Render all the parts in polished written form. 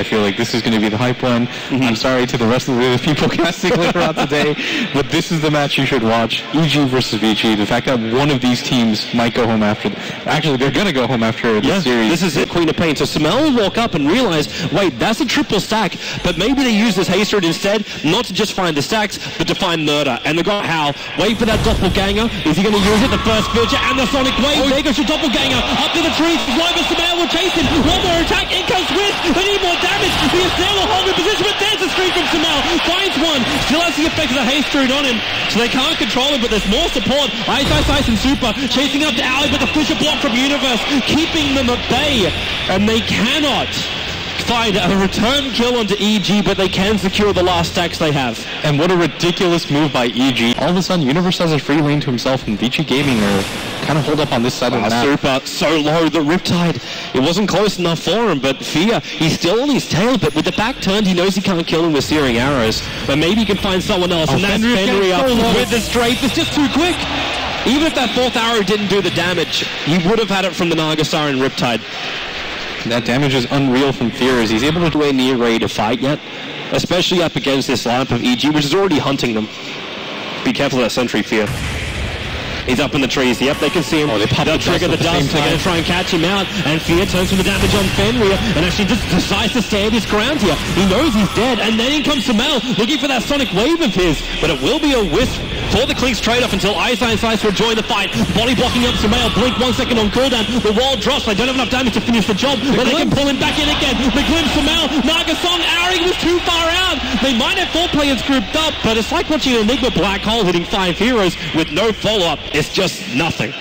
I feel like this is going to be the hype one. I'm sorry to the rest of the people casting later on today, but this is the match you should watch. EG versus Vici. The fact that one of these teams might go home after... Actually, they're going to go home after this series. This is it, Queen of Pain. So Samel will walk up and realize, wait, that's a triple stack, but maybe they use this haste route instead, not to just find the stacks, but to find Nerda. And they've got How. Wait for that doppelganger. Is he going to use it? The first feature and the Sonic Wave. There goes your doppelganger. Up to the trees. Wyvern Samel will chase him. One more attack. In comes Wiz. They need more damage. The ESL will hold in position, but there's a screen from Samel. Finds one. Still has the effect of the haste route on him, so they can't control him, but there's more support. Ice and Super chasing up to Ali, but the Fisher block from Universe, keeping them at bay. And they cannot find a return kill onto EG, but they can secure the last stacks they have. And what a ridiculous move by EG. All of a sudden, Universe has a free lane to himself, and Vici Gaming are kind of hold up on this side of the map. Super, so low, the Riptide. It wasn't close enough for him, but Fear, he's still on his tail, but with the back turned, he knows he can't kill him with searing arrows. But maybe he can find someone else, and that's Fenry up with the strafe. It's just too quick. Even if that fourth arrow didn't do the damage, he would have had it from the Naga Siren Riptide. That damage is unreal from Fear, as he's able to do near ready to fight yet, especially up against this lineup of EG, which is already hunting them. Be careful of that sentry, Fear. He's up in the trees. Yep, they can see him. They'll trigger the dust. They're going to try and catch him out. And Fear turns for the damage on Fenrir and actually just decides to stand his ground here. He knows he's dead. And then in comes Samel looking for that Sonic Wave of his. But it will be a wisp for the Clinks trade-off until Ice will join the fight. Body blocking up Samel. Blink 1 second on cooldown. The wall drops. They don't have enough damage to finish the job. But they can pull him back in again. The glimpse Samel. Naga Song. Ari was too far out. They might have 4 players grouped up, but it's like watching an Enigma Black Hole hitting 5 heroes with no follow-up. It's just nothing.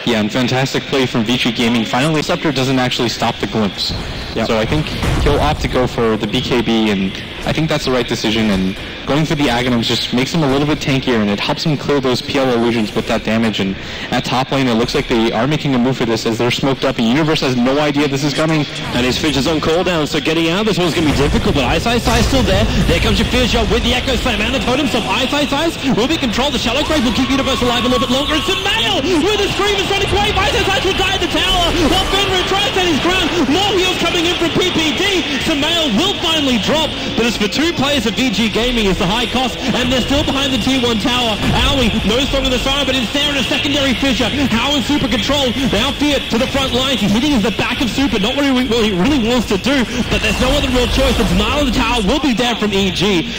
Yeah, and fantastic play from Vici Gaming. Finally, Scepter doesn't actually stop the glimpse. Yep. So I think he'll opt to go for the BKB, and I think that's the right decision. And going for the Aghanims just makes him a little bit tankier, and it helps him clear those PL illusions with that damage. And at top lane, it looks like they are making a move for this as they're smoked up, and Universe has no idea this is coming. And his Fidge is on cooldown, so getting out of this one's going to be difficult, but Ice still there. There comes your Fidge with the Echo Slam and the Totem Stop. Ice will be controlled. The Shallow Grave will keep Universe alive a little bit longer. It's Samel with a scream and Sonic Wave. Ice will die at the tower while Fenrir tries to stand his ground. More heals coming in from PPD. Samel will finally drop, but it's for 2 players of VG Gaming is the high cost, and they're still behind the T1 tower. Owie, no stronger than the Siren, but it's there in a secondary fissure. How in Super control. Now Fear to the front lines. He's hitting the back of Super, not what he really wants to do, but there's no other real choice. The denial of the tower will be there from EG.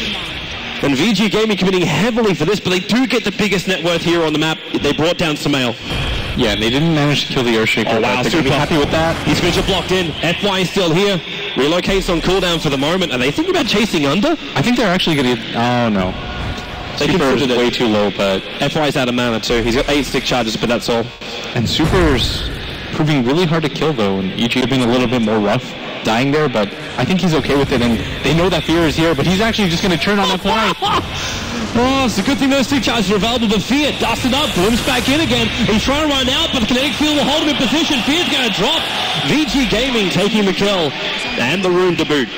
And VG Gaming committing heavily for this, but they do get the biggest net worth here on the map. They brought down Samel. Yeah, and they didn't manage to kill the Earthshaker. Oh, wow, they're going to be happy with that. He's Fisher blocked in. FY is still here. Relocates on cooldown for the moment. Are they thinking about chasing under? I think they're actually going to... Oh, no. Super is way too low, but... FY's out of mana, too. He's got 8 stick charges, but that's all. And Super's proving really hard to kill, though, and EG have been a little bit more rough dying there, but I think he's okay with it, and they know that Fear is here, but he's actually just going to turn on FY. Oh, it's a good thing those 2 charges are available, but Fear dusted up, glimpse back in again. He's trying to run out, but the kinetic field will hold him in position. Fear's going to drop. VG Gaming taking the kill, and the rune to boot.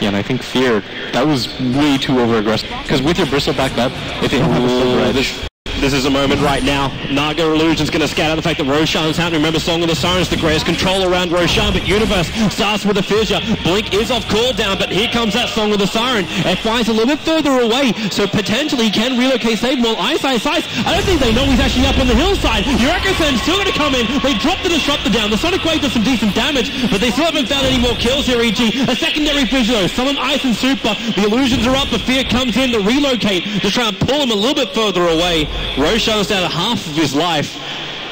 Yeah, and I think Fear, that was way too over-aggressive, because with your Bristle backed up, if they don't have a silver edge... This is a moment right now. Naga Illusion's going to scout out the fact that Roshan's out. Remember, Song of the Sirens, the greatest control around Roshan, but Universe starts with a fissure. Blink is off cooldown, but here comes that Song of the Siren. FY's a little bit further away, so potentially he can relocate save. Well, Ice. I don't think they know he's actually up on the hillside. Your Echo Slam's still going to come in. They drop the Disruptor down. The Sonic Wave does some decent damage, but they still haven't found any more kills here, EG. A secondary fissure, though. Summon Ice and Super. The illusions are up. The Fear comes in to relocate to try and pull him a little bit further away. Roshan's down half of his life,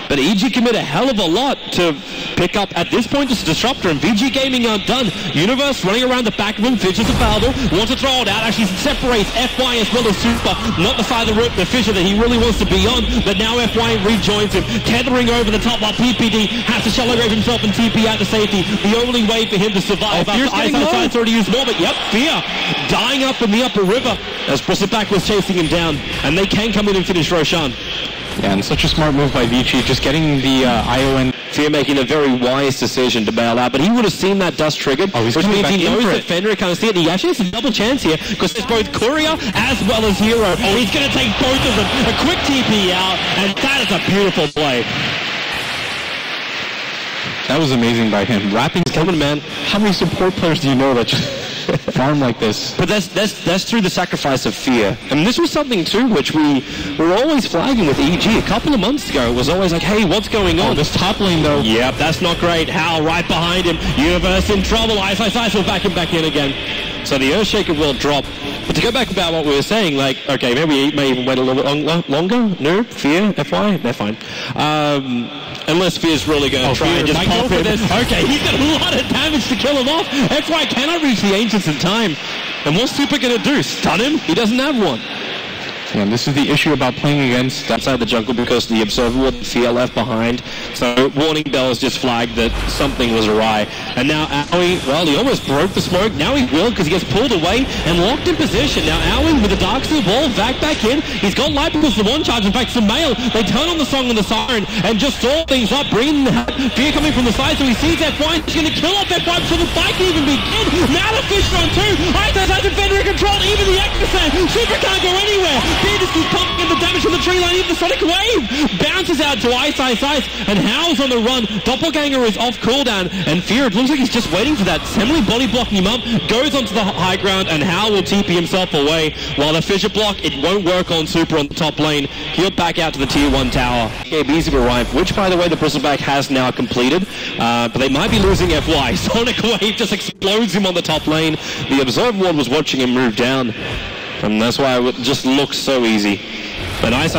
but EG commit a hell of a lot to pick up at this point. This Disruptor, and VG Gaming are done. Universe running around the back of him. Fidge is available. Wants to throw it out. Actually separates FY as well as Super. Not the side of the fissure that he really wants to be on, but now FY rejoins him. Tethering over the top while PPD has to Shallow Grave himself and TP out to safety. The only way for him to survive after Ice already used more, but yep, Fear dying up in the upper river as Bristleback was chasing him down, and they can come in and finish Roshan. Yeah, and such a smart move by Vici, just getting the ION. Fear making a very wise decision to bail out, but he would have seen that dust triggered, which means he knows that Fenrir can't see it, and he actually has a double chance here, because there's both Courier as well as Hero. Oh, he's going to take both of them. A quick TP out, and that is a beautiful play. That was amazing by him. Rapping's coming, man. How many support players do you know that just farm like this? But that's through the sacrifice of fear. And this was something too which we were always flagging with EG a couple of months ago. It was always like, hey, what's going on? Oh, this top lane though. Yep, that's not great. Hal right behind him. Universe in trouble. Ice will back him back in again. So the Earthshaker will drop. But to go back about what we were saying, like, okay, maybe we may even wait a little bit longer. No, Fear, FY, they're fine. Unless Fear's really going to try and just pop him. Okay, he's got a lot of damage to kill him off. FY cannot reach the Ancients in time. And what's Super going to do? Stun him? He doesn't have one. Yeah, and this is the issue about playing against outside the jungle because the Observer with Fear left behind. So warning bells just flagged that something was awry. And now Aoi, well, he almost broke the smoke. Now he will because he gets pulled away and locked in position. Now Aoi with the Dark Steel Ball, back in. He's got light because the one charge. In fact, Sumail, they turn on the Song and the Siren and just stall things up, bringing the Fear coming from the side. So he sees FY. He's going to kill off FY before the fight can even begin. Now the Fish on two. Ice has defender control. Even the Echo Slam. Super can't go anywhere. Fear just keeps pumping in the damage from the tree line. Even the Sonic Wave bounces out to Ice, and How's on the run. Doppelganger is off cooldown, and Fear, it looks like he's just waiting for that. Semele body blocking him up, goes onto the high ground, and Howl will TP himself away. While the Fissure block, it won't work on Super on the top lane. He'll back out to the tier 1 tower. BKB's have arrived, which, by the way, the Bristleback has now completed, but they might be losing FY. Sonic Wave just explodes him on the top lane. The Observer Ward was watching him move down. And that's why it just looks so easy. But Ice.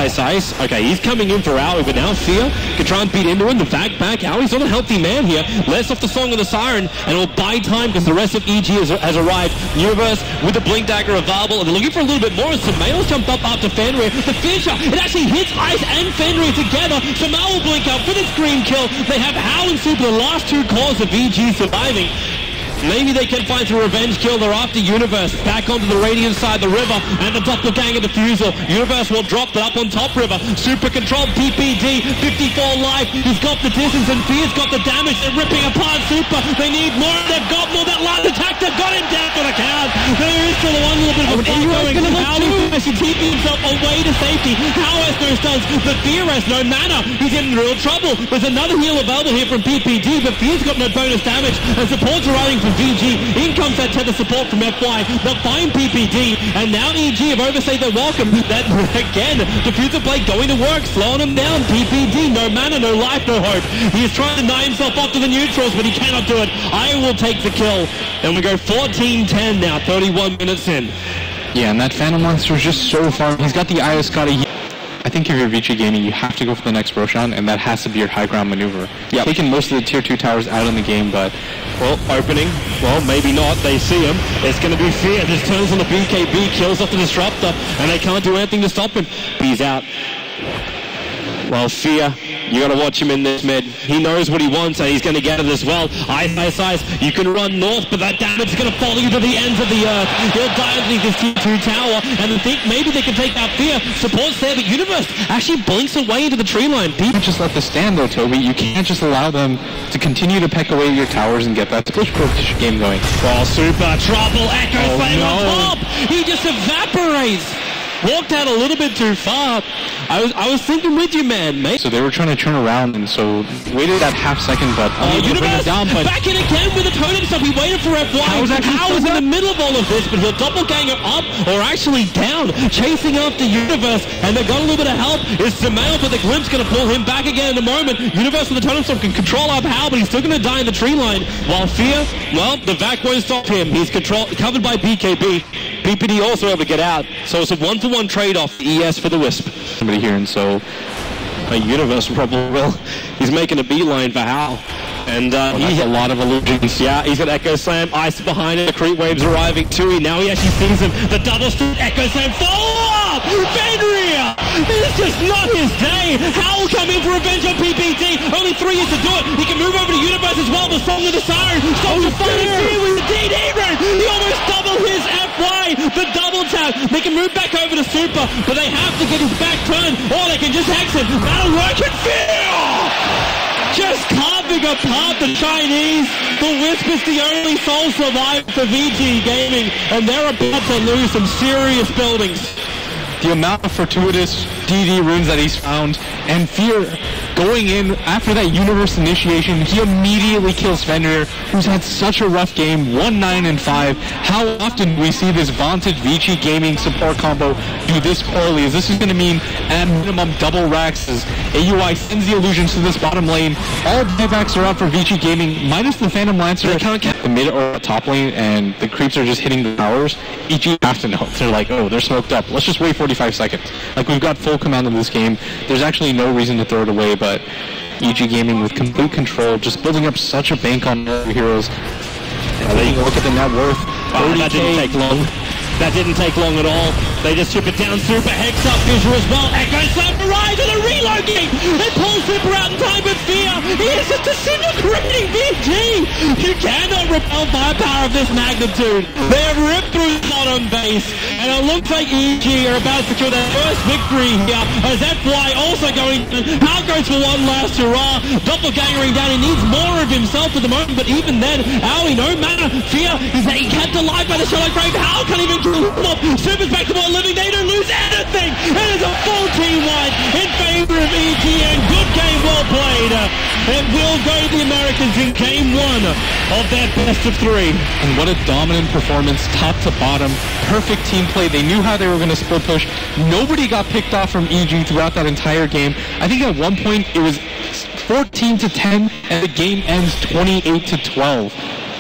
Okay, he's coming in for Aoi, but now Fear can try and beat into him. The back. Aoi's not a healthy man here. Less off the Song of the Siren, and will buy time because the rest of EG has arrived. Universe with the Blink Dagger available, and they're looking for a little bit more. Sumail's jumped up after Fenrir. The Fisher, it actually hits Ice and Fenrir together. Sumail will blink out for the screen kill. They have Howl and Super, the last two cores of EG surviving. Maybe they can find a revenge kill. They're after Universe. Back onto the Radiant side, the river, and the Doppelganger Diffusal. Universe will drop that up on top river. Super control, PPD, 54 life. He's got the distance, and Fear's got the damage. They're ripping apart Super. They need more. They've got more. That last attack, they've got him down for the count. There is still one little bit of a fight going. How is he keeping himself away to safety? How has no stuns? The Fear has no mana. He's in real trouble. There's another heal available here from PPD, but Fear's got no bonus damage, and support's arriving from VG. In comes that tether support from FY. They'll find PPD, and now EG have overstayed their welcome. That, again, Diffuser Blade going to work, slowing him down. PPD, no mana, no life, no hope. He is trying to deny himself off to the neutrals, but he cannot do it. I will take the kill. And we go 14-10 now, 31 minutes in. Yeah, and that Phantom Monster is just so far. He's got the Ioscotty. I think if you're Vici Gaming, you have to go for the next Roshan, and that has to be your high ground maneuver. Yeah, taking most of the tier 2 towers out in the game, but... Well, opening. Well, maybe not. They see him. It's going to be Fear. This turns on the BKB, kills off the Disruptor, and they can't do anything to stop him. He's out. Well, Fear, you got to watch him in this mid. He knows what he wants, and he's going to get it as well. Ice. You can run north, but that damage is going to follow you to the ends of the earth. He'll die underneath this tier 2 tower, and I think maybe they can take out Fear. Support's there, but Universe actually blinks away into the tree line. People just let this stand, though, Toby. You can't just allow them to continue to peck away at your towers and get that push game going. Oh, Super trouble. Echo Flame on top. He just evaporates. Walked out a little bit too far. I was thinking with you, man, mate. So they were trying to turn around, and so waited that half second, but Universe down, but back in again with the totem stuff. He waited for FY. How was in the middle of all of this, but he'll Doppelganger up, or actually down, chasing after Universe, and they got a little bit of help. Is Sumail, but the Glimpse going to pull him back again in a moment. Universe with the totem stuff can control up Hal, but he's still going to die in the tree line. While Fear, well, the Vac won't stop him. He's covered by BKB. PPD also able to get out, so it's a 1-for-1 trade-off. ES for the Wisp. Somebody here, and so a Universe probably will. He's making a beeline for Hal. And he has a lot of illusions. Yeah, he's got Echo Slam, Ice behind it, the creep wave's arriving too. Now he actually sees him. The double stick, Echo Slam, follow up! Fenrir! This is just not his day. Hal will come in for revenge on PPD. Only 3 years to do it. He can move over to Universe as well. The Song of the Siren. Stops to find Fear with the DD run. He almost doubled his FY. The double tap. They can move back over to Super, but they have to get his back turned, or they can just hex him. That'll work, and Fear! Just carving apart the Chinese. The Wisp is the only sole survivor for VG Gaming, and they're about to lose some serious buildings. The amount of fortuitous DD runes that he's found, and Fear going in after that universe initiation, he immediately kills Fenrir, who's had such a rough game, 1-9-5. How often do we see this vaunted Vici Gaming support combo do this poorly? Is this going to mean at minimum double racks as AUI sends the illusions to this bottom lane? All buybacks are out for Vici Gaming, minus the Phantom Lancer. They can't get the mid or top lane, and the creeps are just hitting the towers. EG have to know. They're like, oh, they're smoked up. Let's just wait 45 seconds. Like, we've got full command of this game. There's actually no reason to throw it away, but EG Gaming with complete control, just building up such a bank on their heroes. Taking a look at the net worth. Wow, that didn't take long. That didn't take long at all. They just chip it down. Super Hex up Fissure as well. Echo Slam arrives at a reload game. It pulls Super out in time, but Fear, he is just disintegrating VG. You cannot repel firepower of this magnitude. They have ripped through the bottom base, and it looks like EG are about to secure their first victory here. As that fly also going, out goes for one last hurrah. Doppelgangering down. He needs more of himself at the moment, but even then, Owie, no matter. Fear is kept alive by the Shallow Grave. How can he even kill him off? Super's back to more living. They don't lose anything. It is a full team wipe in favor of EG, and good game well played. It will go to the Americans in game one of their best of three. And what a dominant performance, top to bottom. Perfect team play. They knew how they were going to split push. Nobody got picked off from EG throughout that entire game. I think at one point it was 14-10, and the game ends 28-12.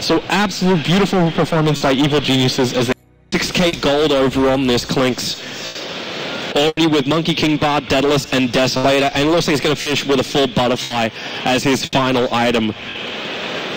So absolute beautiful performance by Evil Geniuses as they 6k gold over on this Clinks. Already with Monkey King, Bard, Daedalus, and Desolator, and it looks like he's going to finish with a full Butterfly as his final item.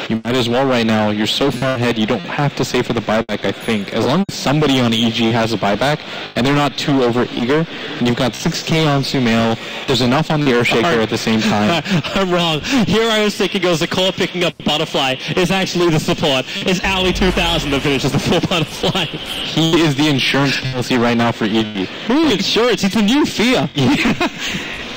You might as well right now. You're so far ahead, you don't have to save for the buyback, I think. As long as somebody on EG has a buyback, and they're not too over-eager, and you've got 6k on Sumail, there's enough on the Earthshaker at the same time. I'm wrong. Here I was thinking it was the core picking up Butterfly. Is actually the support. It's Owly 2000 that finishes the full Butterfly. He is the insurance policy right now for EG. Ooh, insurance. He's the new Fear. Yeah.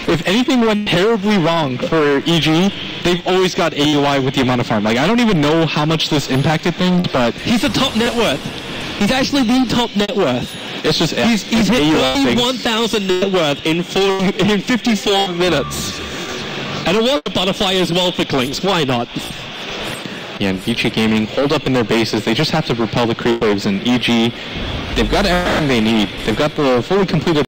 If anything went terribly wrong for EG, they've always got AUI with the amount of farm. Like, I don't even know how much this impacted things, but he's the top net worth. He's actually the top net worth. It's just he's hit 31,000 net worth in 54 minutes. And it was a Butterfly as well for Clinks. Why not? Yeah, and Vici Gaming hold up in their bases. They just have to repel the creep waves, and EG, they've got everything they need. They've got the fully completed